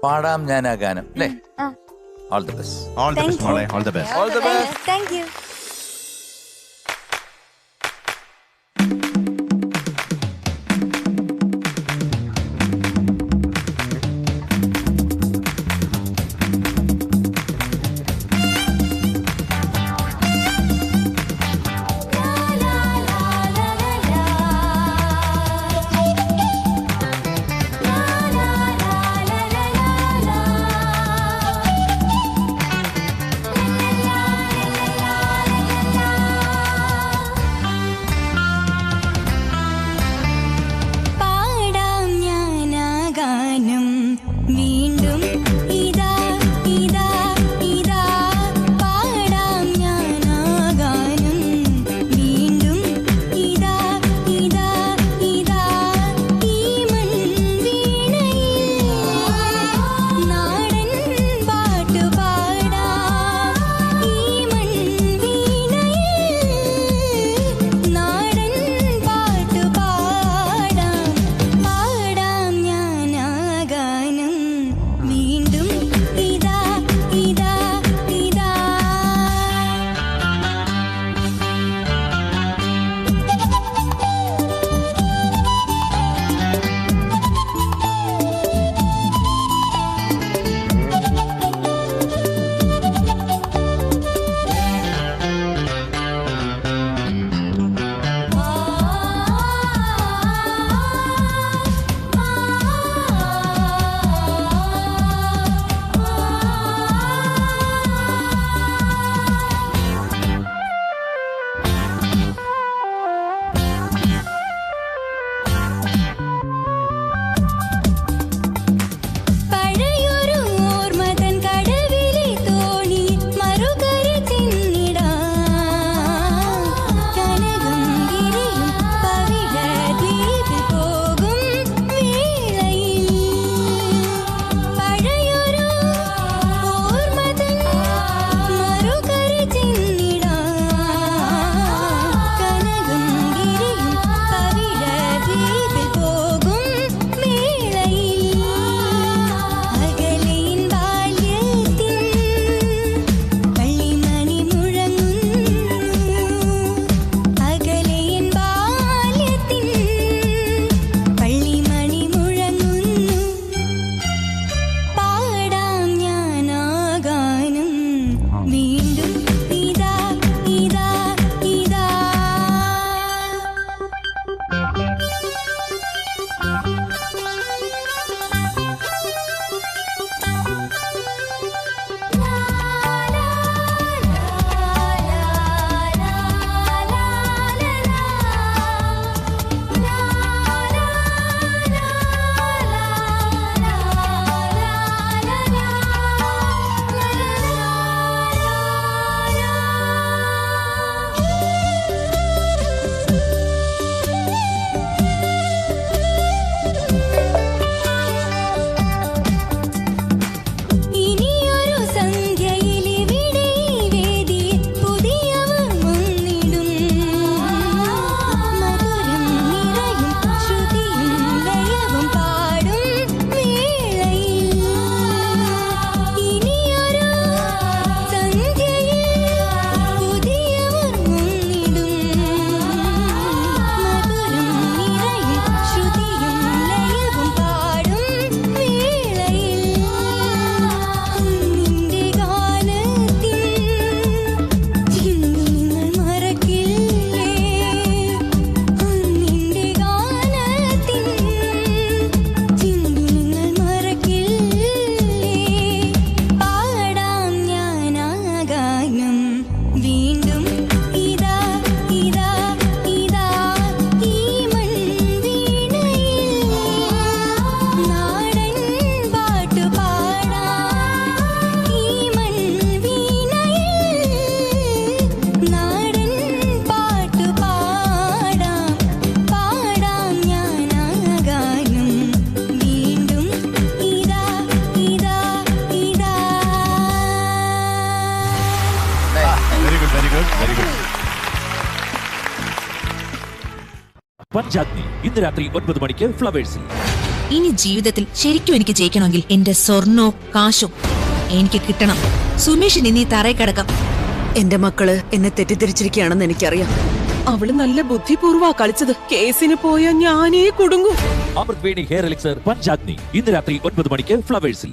പാടാം ഞാൻ ആ ഗാനം അല്ലേ? ആ. All the best. All the best മോളെ, all the best. All the best. Thank you. Panchagni ഇന്ന് രാത്രി 9 മണിക്ക് ഫ്ലവേഴ്സിൽ. ഇനി ജീവിതത്തിൽ ശരിക്കും എനിക്ക് ജയിക്കണമെങ്കിൽ എന്റെ സ്വർണ്ണോ കാശോ എനിക്ക് കിട്ടണം. സുമേഷിന് ഇനി തറയിൽ കിടക്കാം. എന്റെ മക്കള് എന്നെ തെറ്റിദ്ധരിച്ചിരിക്കുകയാണെന്ന് എനിക്കറിയാം. അവള് നല്ല ബുദ്ധിപൂർവ്വ കളിച്ചത്. കേസിന് പോയാൽ ഞാനേ കുടുങ്ങും. അമൃത് വേണി ഹെയർ എലിക്സർ പഞ്ചാഗ്നി ഇന്ന് രാത്രി 9 മണിക്ക് ഫ്ലവേഴ്സിൽ.